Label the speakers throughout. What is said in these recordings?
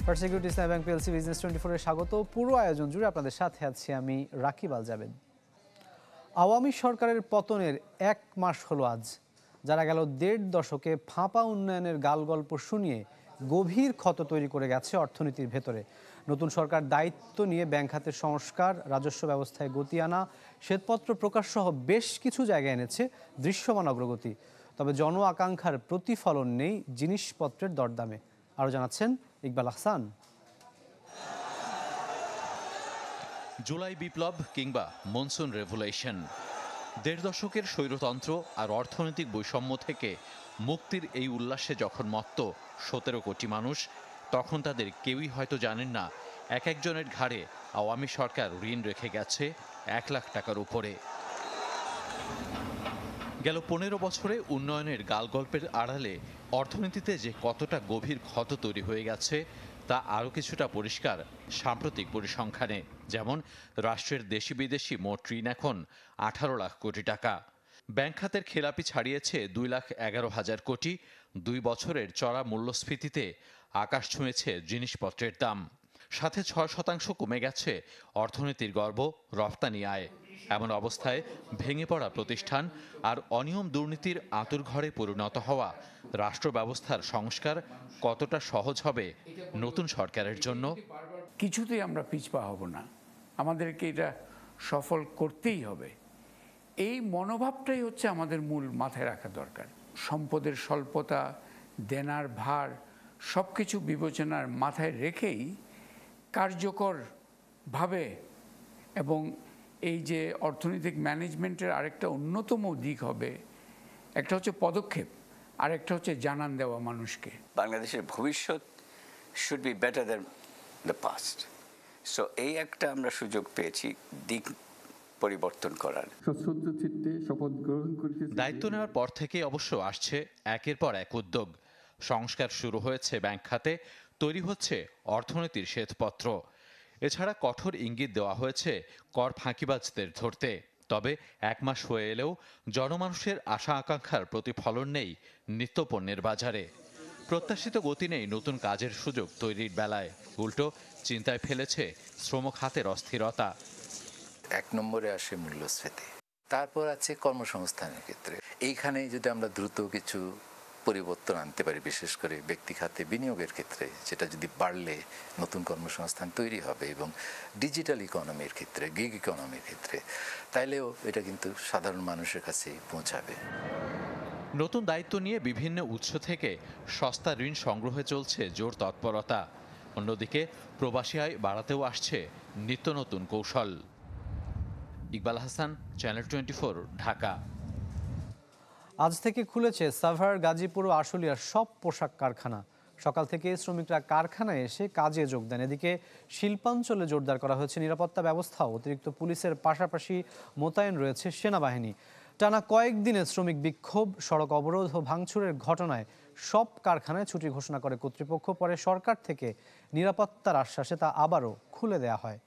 Speaker 1: First security ইসলামী bank PLC business 24 এর স্বাগত। পুরো আয়োজন জুড়ে আপনাদের সাথে আছি আমি রাকিব আল জাবেদ। আওয়ামী সরকারের পতনের 1 মাস হলো আজ। যারা গেল 1.5 দশকে ফাঁপা উন্নয়নের গালগল্প শুনিয়ে গভীর ক্ষত তৈরি করে গেছে অর্থনীতির ভেতরে। নতুন সরকার দায়িত্ব নিয়ে ব্যাংক খাতের সংস্কার, রাজস্ব ব্যবস্থায় গতি আনা, শ্বেতপত্র প্রকাশ সহ বেশ কিছু জায়গায় এনেছে দৃশ্যমান অগ্রগতি। তবে জন আকাঙ্ক্ষার প্রতিফলন নেই জিনিসপত্রের দরদামে। আরও জানাচ্ছেন ইকবাল আহসান।
Speaker 2: জুলাই বিপ্লব কিংবা মনসুন রেভুলেশন, 1.5 দশকের স্বৈরতন্ত্র আর অর্থনৈতিক বৈষম্য থেকে মুক্তির এই উল্লাসে যখন মত্ত 17 কোটি মানুষ, তখন তাদের কেউই হয়তো জানেন না এক একজনের ঘাড়ে আওয়ামী সরকার ঋণ রেখে গেছে 1 লাখ টাকার উপরে। গেল 15 বছরে উন্নয়নের গালগল্পের আড়ালে অর্থনীতিতে যে কতটা গভীর ক্ষত তৈরি হয়ে গেছে তা আরও কিছুটা পরিষ্কার সাম্প্রতিক পরিসংখ্যানে। যেমন রাষ্ট্রের দেশি বিদেশি মোট ঋণ এখন 18 লাখ কোটি টাকা। ব্যাংক খাতের খেলাপি ছাড়িয়েছে 2,11,000 কোটি। 2 বছরের চড়া মূল্যস্ফীতিতে আকাশ ছুঁয়েছে জিনিসপত্রের দাম। সাথে 6% কমে গেছে অর্থনীতির গর্ব রফতানি আয়। এমন অবস্থায় ভেঙে পড়া প্রতিষ্ঠান আর অনিয়ম দুর্নীতির আঁতুড়ঘরে পরিণত হওয়া রাষ্ট্র ব্যবস্থার সংস্কার কতটা সহজ হবে নতুন সরকারের জন্য?
Speaker 3: কিছুতেই আমরা পিছপা হব না, আমাদেরকে এটা সফল করতেই হবে। এই মনোভাবটাই হচ্ছে আমাদের মূল মাথায় রাখা দরকার। সম্পদের স্বল্পতা, দেনার ভার সব কিছু বিবেচনার মাথায় রেখেই কার্যকরভাবে, এবং এই যে অর্থনৈতিক ম্যানেজমেন্টের আরেকটা অন্যতম দিক হবে, একটা হচ্ছে পদক্ষেপ, আরেকটা হচ্ছে জানান দেওয়া মানুষকে।
Speaker 4: বাংলাদেশের ভবিষ্যৎ should be better than the past. So এই একটা আমরা সুযোগ পেয়েছি দিক পরিবর্তন করার।
Speaker 2: দায়িত্ব নেওয়ার পর থেকে অবশ্য আসছে একের পর এক উদ্যোগ। সংস্কার শুরু হয়েছে ব্যাংক খাতে, তৈরি হচ্ছে অর্থনীতির শ্বেতপত্র। এছাড়া কঠোর ইঙ্গিত দেওয়া হয়েছে কর ফাঁকিবাজদের ধরতে। তবে 1 মাস হয়ে এলেও জনমানুষের আশা আকাঙ্ক্ষার প্রতিফলন নেই নিত্যপণ্যের বাজারে। প্রত্যাশিত গতি নেই নতুন কাজের সুযোগ তৈরির বেলায়। উল্টো চিন্তায় ফেলেছে শ্রম খাতের অস্থিরতা।
Speaker 5: 1 নম্বরে আসে মূল্যস্ফীতি, তারপর আছে কর্মসংস্থানের ক্ষেত্রে। এইখানে যদি আমরা দ্রুত কিছু পরিবর্তন আনতে পারি, বিশেষ করে ব্যক্তি খাতে বিনিয়োগের ক্ষেত্রে, যেটা যদি বাড়লে নতুন কর্মসংস্থান তৈরি হবে, এবং ডিজিটাল ইকোনমির ক্ষেত্রে, গিগ ইকোনমির ক্ষেত্রে, তাইলেও এটা কিন্তু সাধারণ মানুষের কাছেই পৌঁছাবে।
Speaker 2: নতুন দায়িত্ব নিয়ে বিভিন্ন উৎস থেকে সস্তা ঋণ সংগ্রহে চলছে জোর তৎপরতা। অন্যদিকে প্রবাসী আয় বাড়াতেও আসছে নিত্য নতুন কৌশল। ইকবাল হাসান, চ্যানেল 24, ঢাকা।
Speaker 1: আজ থেকে খুলেছে সাভার, গাজীপুর ও আশুলিয়ার সব পোশাক কারখানা। সকাল থেকে শ্রমিকরা কারখানায় এসে কাজে যোগ দেন। এদিকে শিল্পাঞ্চলে জোরদার করা হয়েছে নিরাপত্তা ব্যবস্থাও। অতিরিক্ত পুলিশের পাশাপাশি মোতায়েন রয়েছে সেনাবাহিনী। টানা কয়েকদিনের শ্রমিক বিক্ষোভ, সড়ক অবরোধ ও ভাঙচুরের ঘটনায় সব কারখানায় ছুটি ঘোষণা করে কর্তৃপক্ষ। পরে সরকার থেকে নিরাপত্তার আশ্বাসে তা আবারও খুলে দেয়া হয়।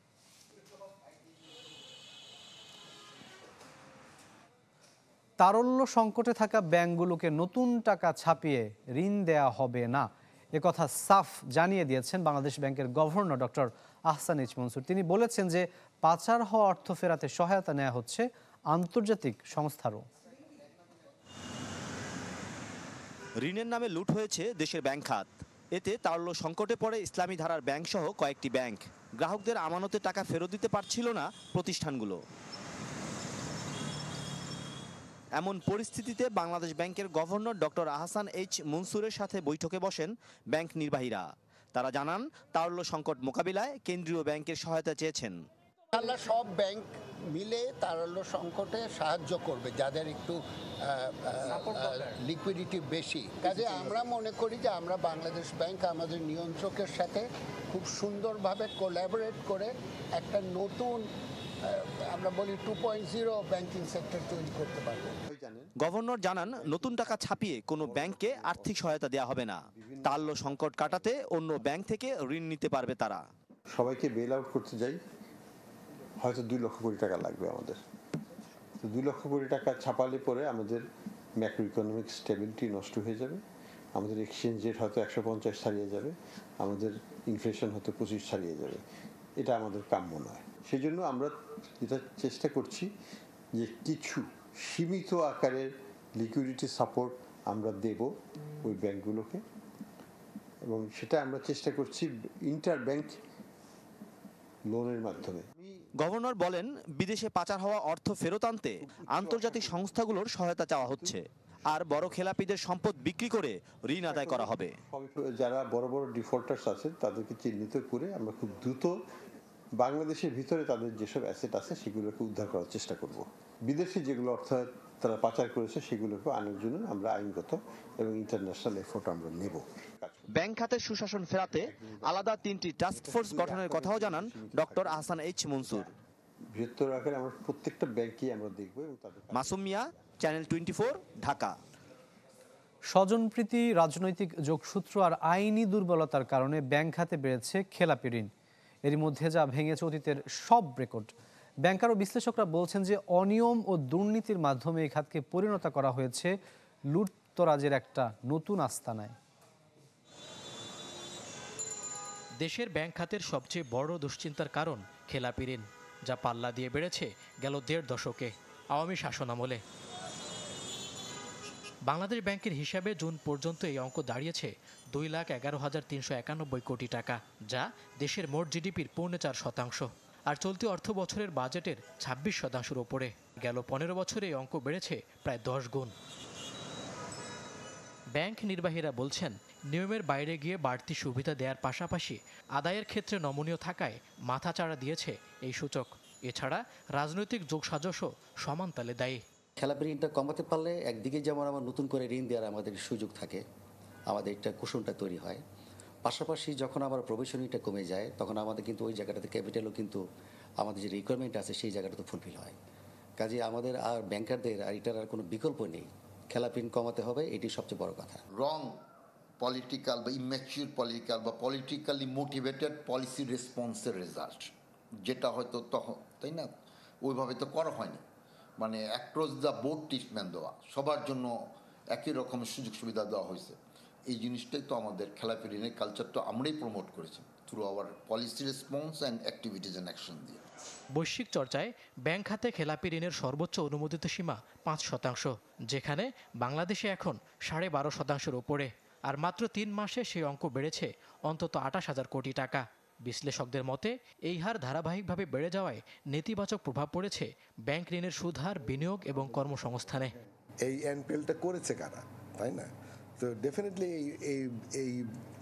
Speaker 1: তারল্য সংকটে থাকা ব্যাংকগুলোকে নতুন টাকা ছাপিয়ে ঋণ দেয়া হবে না, একথা সাফ জানিয়ে দিয়েছেন বাংলাদেশ ব্যাংকের governor doctor Ahsan H Mansur. তিনি বলেছেন যে পাচার হওয়া অর্থ ফেরাতে সহায়তা নেওয়া হচ্ছে আন্তর্জাতিক সংস্থারও।
Speaker 6: ঋণের নামে লুট হয়েছে দেশের ব্যাংক খাত। এতে তারল্য সংকটে পড়ে ইসলামী ধারার ব্যাংক সহ কয়েকটি ব্যাংক। গ্রাহকদের আমানতে টাকা ফেরত দিতে পারছিল না প্রতিষ্ঠানগুলো। এমন পরিস্থিতিতে বাংলাদেশ ব্যাংকের গভর্নর ডক্টর আহসান এইচ মনসুরের সাথে বৈঠকে বসেন ব্যাংক নির্বাহীরা। তারা জানান তারল্য সংকট মোকাবিলায় কেন্দ্রীয় ব্যাংকের সহায়তা চেয়েছেন।
Speaker 7: সব ব্যাংক মিলে তারল্য সংকটে সাহায্য করবে যাদের একটু লিকুইডিটি বেশি। কাজে আমরা মনে করি যে আমরা বাংলাদেশ ব্যাংক আমাদের নিয়ন্ত্রকের সাথে খুব সুন্দরভাবে কোল্যাবোরেট করে একটা নতুন, আমরা বলি 2.0 ব্যাংকিং সেক্টর তৈরি করতে পারবো।
Speaker 6: গভর্নর জানান নতুন টাকা ছাপিয়ে কোনো ব্যাংককে আর্থিক সহায়তা দেওয়া হবে না। তারল্য সংকট কাটাতে অন্য ব্যাংক থেকে ঋণ নিতে পারবে তারা।
Speaker 8: সবাইকে বেল আউট করতে যাই, হয়তো 2 লক্ষ কোটি টাকা লাগবে আমাদের। তো 2 লক্ষ কোটি টাকা ছাপালে পরে আমাদের ম্যাক্রো ইকোনমিক স্টেবিলিটি নষ্ট হয়ে যাবে, আমাদের এক্সচেঞ্জ রেট হয়তো 150 ছাড়িয়ে যাবে, আমাদের ইনফ্লেশন হয়তো 25 ছাড়িয়ে যাবে। এটা আমাদের কাম্য নয়। সেই জন্য আমরা যেটা চেষ্টা করছি যে কিছু সীমিত আকারের লিকুইডিটি সাপোর্ট আমরা দেব ওই ব্যাংকগুলোকে, এবং সেটা আমরা চেষ্টা করছি ইন্টার ব্যাংক লোনের মাধ্যমে।
Speaker 6: গভর্নর বলেন, বিদেশে পাচার হওয়া অর্থ ফেরত আনতে আন্তর্জাতিক সংস্থাগুলোর সহায়তা চাওয়া হচ্ছে, আর বড় খেলাপিদের সম্পদ বিক্রি করে ঋণ আদায় করা হবে।
Speaker 8: যারা বড় বড় ডিফল্টার্স আছেন তাদেরকে চিহ্নিত করে আমরা খুব দ্রুত বাংলাদেশের ভিতরে তাদের যেসব অ্যাসেট আছে সেগুলোকে উদ্ধার করার চেষ্টা করব। বিদেশে যেগুলো অর্থ তারা পাচার করেছে সেগুলোকে আনার জন্য আমরা আইনগত এবং ইন্টারন্যাশনাল এফোর্ট আমরা নেব।
Speaker 6: ব্যাংক খাতের সুশাসন ফেরাতে আলাদা 3টি টাস্ক ফোর্স গঠনের কথাও জানান ডক্টর আহসান এইচ মনসুর।
Speaker 8: বৃহত্তর আকারে আমরা প্রত্যেকটা ব্যাংকই আমরা দেখব এবং তাদের।
Speaker 6: মাসুম মিয়া, চ্যানেল 24, ঢাকা।
Speaker 1: স্বজনপ্রীতি, রাজনৈতিক যোগসূত্র আর আইনি দুর্বলতার কারণে ব্যাংক খাতে বেড়েছে খেলাপি ঋণ। এরই মধ্যে যা ভেঙেছে অতীতের সব রেকর্ড। ব্যাংকার ও বিশ্লেষকরা বলছেন যে অনিয়ম ও দুর্নীতির মাধ্যমে এই খাতকে পরিণত করা হয়েছে লুটতরাজের একটা নতুন আস্তানায়।
Speaker 9: দেশের ব্যাংক খাতের সবচেয়ে বড় দুশ্চিন্তার কারণ খেলাপি ঋণ, যা পাল্লা দিয়ে বেড়েছে গেল 1.5 দশকে আওয়ামী শাসনামলে। বাংলাদেশ ব্যাংকের হিসাবে জুন পর্যন্ত এই অঙ্ক দাঁড়িয়েছে 2,11,391 কোটি টাকা, যা দেশের মোট জিডিপির 4.4%, আর চলতি অর্থ বছরের বাজেটের 26% ওপরে। গেল 15 বছরে এই অঙ্ক বেড়েছে প্রায় 10 গুণ। ব্যাংক নির্বাহীরা বলছেন, নিয়মের বাইরে গিয়ে বাড়তি সুবিধা দেওয়ার পাশাপাশি আদায়ের ক্ষেত্রে নমনীয় থাকায় মাথাচাড়া দিয়েছে এই সূচক। এছাড়া রাজনৈতিক যোগসাজশও সমান তালে দায়ী।
Speaker 10: খেলাপি ঋণটা কমাতে পারলে একদিকে যেমন আমার নতুন করে ঋণ দেওয়ার আমাদের সুযোগ থাকে, আমাদের একটা কুশনটা তৈরি হয়, পাশাপাশি যখন আমার প্রভিশনিংটা কমে যায় তখন আমাদের কিন্তু ওই জায়গাটাতে ক্যাপিটালও কিন্তু আমাদের যে রিকোয়ারমেন্ট আছে সেই জায়গাটা তো ফুলফিল হয়। কাজে আমাদের আর ব্যাংকারদের আর এটার আর কোনো বিকল্প নেই, খেলাপি ঋণ কমাতে হবে, এটি সবচেয়ে বড় কথা।
Speaker 11: রং পলিটিক্যাল বা ইম্যাচিউর পলিটিক্যাল বা পলিটিক্যালি মোটিভেটেড পলিসি রেসপন্সের রেজাল্ট, যেটা হয়তো তখন, তাই না, ওইভাবে তো করা হয়নি। মানে অ্যাক্রস দ্য বোর্ড ট্রিটমেন্ট দেওয়া, সবার জন্য একই রকমের সুযোগ সুবিধা দেওয়া হয়েছে। এই জিনিসটাই তো আমাদের খেলাপি ঋণের কালচারটা আমরাই প্রমোট করেছি through hour policy response and activities and action দিয়ে।
Speaker 9: বৈশ্বিক চর্চায় ব্যাংক খাতে খেলাপি ঋণের সর্বোচ্চ অনুমোদিত সীমা 5%, যেখানে বাংলাদেশে এখন 12.5%-এর ওপরে, আর মাত্র 3 মাসে সেই অঙ্ক বেড়েছে অন্তত 28,000 কোটি টাকা। বিশ্লেষকদের মতে এই হার ধারাবাহিকভাবে বেড়ে যাওয়ায় নেতিবাচক প্রভাব পড়েছে ব্যাংক ঋণের সুদহার, বিনিয়োগ এবং কর্মসংস্থানে।
Speaker 12: এই এনপিএলটা করেছে কারা, তাই না? তো ডেফিনেটলি এই এই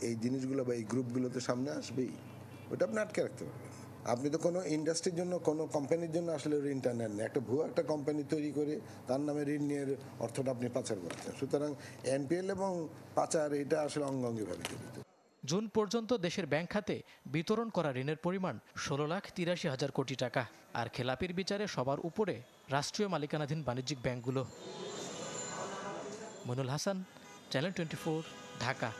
Speaker 12: এই জিনিসগুলো বা এই গ্রুপগুলো তো সামনে আসবেই, ওটা আপনি আটকে রাখতে পারবেন। আপনি তো কোনো ইন্ডাস্ট্রির জন্য, কোনো কোম্পানির জন্য আসলে ঋণটা নেন না, একটা ভুয়া একটা কোম্পানি তৈরি করে তার নামে ঋণ নিয়ে অর্থটা আপনি পাচার করছেন। সুতরাং এনপিএল এবং পাচার এটা আসলে অঙ্গাঙ্গিভাবে জড়িত।
Speaker 9: জুন পর্যন্ত দেশের ব্যাংক খাতে বিতরণ করা ঋণের পরিমাণ 16,83,000 কোটি টাকা, আর খেলাপির বিচারে সবার উপরে রাষ্ট্রীয় মালিকানাধীন বাণিজ্যিক ব্যাংকগুলো। মইনুল হাসান, চ্যানেল 24, ঢাকা।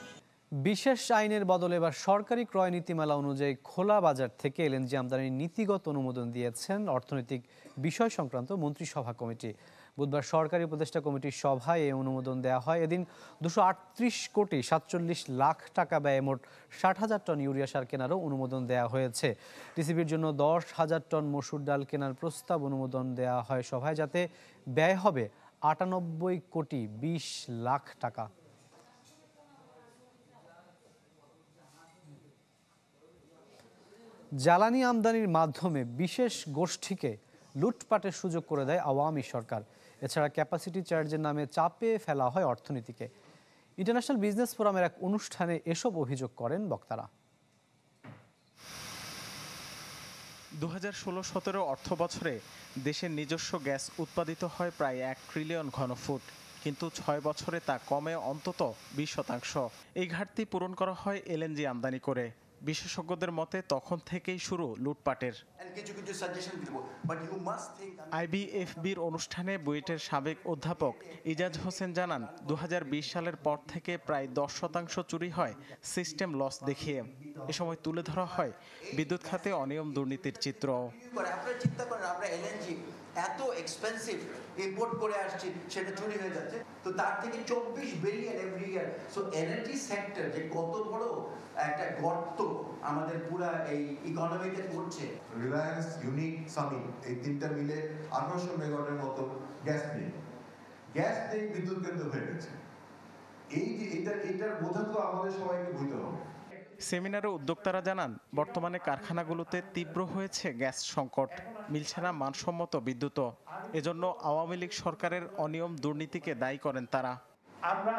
Speaker 1: বিশেষ আইনের বদলে এবার সরকারি ক্রয় নীতিমালা অনুযায়ী খোলা বাজার থেকে এলএনজি আমদানির নীতিগত অনুমোদন দিয়েছেন অর্থনৈতিক বিষয় সংক্রান্ত মন্ত্রিসভা কমিটি। বুধবার সরকারি উপদেষ্টা কমিটির সভায় এই অনুমোদন দেওয়া হয়। এদিন 238,47,00,000 টাকা ব্যয়ে মোট 60,000 টন ইউরিয়া সার কেনারও অনুমোদন দেওয়া হয়েছে। টিসিবির জন্য 10,000 টন মসুর ডাল কেনার প্রস্তাব অনুমোদন দেওয়া হয় সভায়, যাতে ব্যয় হবে 98,20,00,000 টাকা। জ্বালানি আমদানির মাধ্যমে বিশেষ গোষ্ঠীকে লুটপাটের সুযোগ করে দেয় আওয়ামী সরকার। এছাড়া ক্যাপাসিটি চার্জের নামে চাপে ফেলা হয় অর্থনীতিকে। ইন্টারন্যাশনাল বিজনেস ফোরামের এক অনুষ্ঠানে এসব অভিযোগ করেন বক্তারা।
Speaker 13: 2016-17 অর্থ বছরে দেশের নিজস্ব গ্যাস উৎপাদিত হয় প্রায় 1 ট্রিলিয়ন ঘনফুট, কিন্তু 6 বছরে তা কমে অন্তত 20%। এই ঘাটতি পূরণ করা হয় এলএনজি আমদানি করে। বিশেষজ্ঞদের মতে তখন থেকেই শুরু লুটপাটের। আইবিএফবির অনুষ্ঠানে বুয়েটের সাবেক অধ্যাপক ইজাজ হোসেন জানান, 2020 সালের পর থেকে প্রায় 10% চুরি হয় সিস্টেম লস দেখিয়ে। এ সময় তুলে ধরা হয় বিদ্যুৎ খাতে অনিয়ম দুর্নীতির চিত্র।
Speaker 14: এত এক্সপেন্সিভ ইম্পোর্ট করে আসছি সেটা চুরি হয়ে যাচ্ছে। তো তার থেকে 24 billion every year. So energy sector যে কত বড় একটা গর্ত আমাদের পুরা এই ইকোনমিতে পড়ছে।
Speaker 15: রিলায়েন্স, ইউনিক, সামি এই তিনটা মিলে 1800 মেগাওয়াটের মতো গ্যাস নিয়ে বিদ্যুৎ কেন্দ্র হয়ে গেছে। এই যে এটার বোঝা তো আমাদের সবাইকে বুঝতে হবে।
Speaker 13: সেমিনারে উদ্যোক্তারা জানান, বর্তমানে কারখানাগুলোতে তীব্র হয়েছে গ্যাস সংকট, মিলছে না মানসম্মত বিদ্যুৎও। এজন্য আওয়ামী লীগ সরকারের অনিয়ম দুর্নীতিকে দায়ী করেন তারা।
Speaker 16: আমরা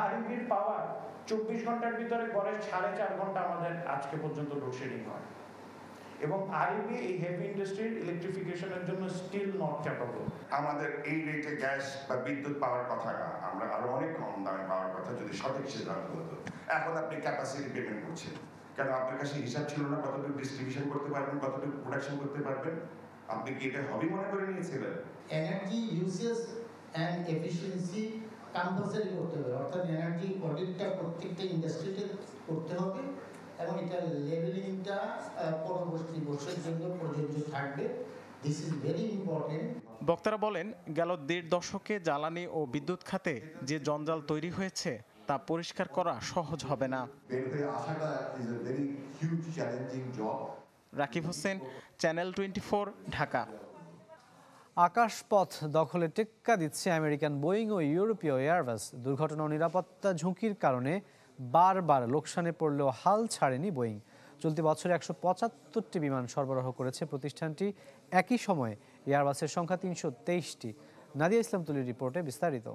Speaker 16: আরইবির পাওয়ার 24 ঘন্টার ভিতরে গড়ে 4.5 ঘন্টা আমাদের আজকে পর্যন্ত লোডশেডিং হয়, এবং আরইবি এই হেভি ইন্ডাস্ট্রির ইলেকট্রিফিকেশনের জন্য স্টিল নট ক্যাপাবল।
Speaker 17: আমাদের এই রেটে গ্যাস বা বিদ্যুৎ পাওয়ার কথা না, আমরা আরো অনেক কম দামে পাওয়ার কথা যদি সঠিক সিদ্ধান্ত হতো। এখন আপনি ক্যাপাসিটি পেমেন্ট করছেন কেন? আপনার কাছে হিসাব ছিল না কতটুকু ডিস্ট্রিবিউশন করতে পারবেন, কতটুকু প্রোডাকশন করতে পারবেন? আপনি কি এটা হবি মনে করে নিয়েছিলেন?
Speaker 18: Energy uses and efficiency compulsory করতে হবে, অর্থাৎ এনার্জি অডিটটা প্রত্যেকটা ইন্ডাস্ট্রিতে করতে হবে, এবং এটা লেভেলিংটা পরবর্তী বছরের জন্য প্রযোজ্য থাকবে। This is very important.
Speaker 13: বক্তারা বলেন, গেল 1.5 দশকে জ্বালানি ও বিদ্যুৎ খাতে যে জঞ্জাল তৈরি হয়েছে তা পরিষ্কার করা সহজ হবে না। রাকিব হোসেন, চ্যানেল 24, ঢাকা।
Speaker 1: আকাশপথ দখলে টেক্কা দিচ্ছে আমেরিকান বোয়িং ও ইউরোপীয় এয়ারবাস। দুর্ঘটনা ও নিরাপত্তা ঝুঁকির কারণে বারবার লোকসানে পড়লেও হাল ছাড়েনি বোয়িং। চলতি বছরে 175টি বিমান সরবরাহ করেছে প্রতিষ্ঠানটি। একই সময়ে এয়ারবাসের সংখ্যা 323টি। নাদিয়া ইসলাম তুলির রিপোর্টে বিস্তারিত।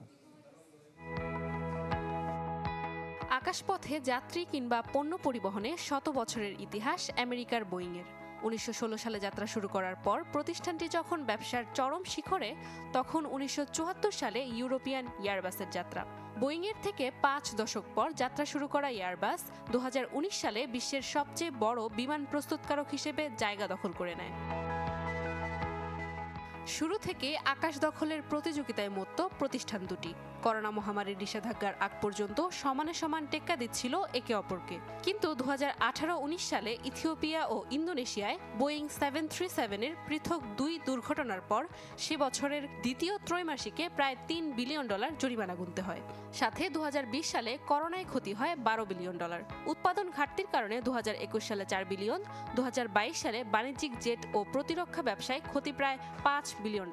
Speaker 19: আকাশপথে যাত্রী কিংবা পণ্য পরিবহনে 100 বছরের ইতিহাস আমেরিকার বোয়িংয়ের। 1916 সালে যাত্রা শুরু করার পর প্রতিষ্ঠানটি যখন ব্যবসার চরম শিখরে, তখন 1974 সালে ইউরোপিয়ান এয়ারবাসের যাত্রা। বোয়িংয়ের থেকে 5 দশক পর যাত্রা শুরু করা এয়ারবাস 2019 সালে বিশ্বের সবচেয়ে বড় বিমান প্রস্তুতকারক হিসেবে জায়গা দখল করে নেয়। শুরু থেকে আকাশ দখলের প্রতিযোগিতায় মত্ত প্রতিষ্ঠান দুটি। করোনা মহামারীর নিষেধাজ্ঞার আগ পর্যন্ত সমানে সমান টেক্কা দিচ্ছিল একে অপরকে। কিন্তু 2018-19 সালে ইথিওপিয়া ও ইন্দোনেশিয়ায় বোয়িং 737-এর পৃথক 2 দুর্ঘটনার পর সে বছরের দ্বিতীয় ত্রৈমাসিকে প্রায় $3 বিলিয়ন জরিমানা গুনতে হয়। সাথে 2020 সালে করোনায় ক্ষতি হয় $12 বিলিয়ন। উৎপাদন ঘাটতির কারণে 2021 সালে $4 বিলিয়ন, 2022 সালে বাণিজ্যিক জেট ও প্রতিরক্ষা ব্যবসায় ক্ষতি প্রায় $5 বিলিয়ন।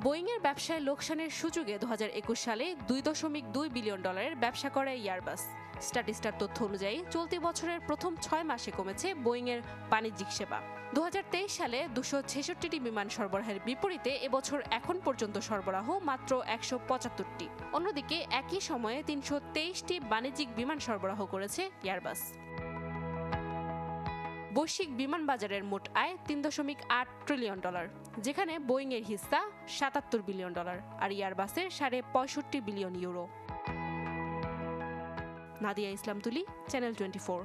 Speaker 19: বোয়িংয়ের ব্যবসায় লোকসানের সুযোগে 2021 সালে $2.2 বিলিয়ন ব্যবসা করে এয়ারবাস। স্ট্যাটিস্টার তথ্য অনুযায়ী চলতি বছরের প্রথম 6 মাসে কমেছে বোয়িংয়ের বাণিজ্যিক সেবা। 2023 সালে 266টি বিমান সরবরাহের বিপরীতে এবছর এখন পর্যন্ত সরবরাহ মাত্র 175টি। অন্যদিকে একই সময়ে 323টি বাণিজ্যিক বিমান সরবরাহ করেছে এয়ারবাস। বৈশ্বিক বিমান বাজারের মোট আয় $3.8 ট্রিলিয়ন, যেখানে বোয়িংয়ের হিস্সা $77 বিলিয়ন আর এয়ারবাসের €65 বিলিয়ন। নাদিয়া ইসলাম তুলি, চ্যানেল 24।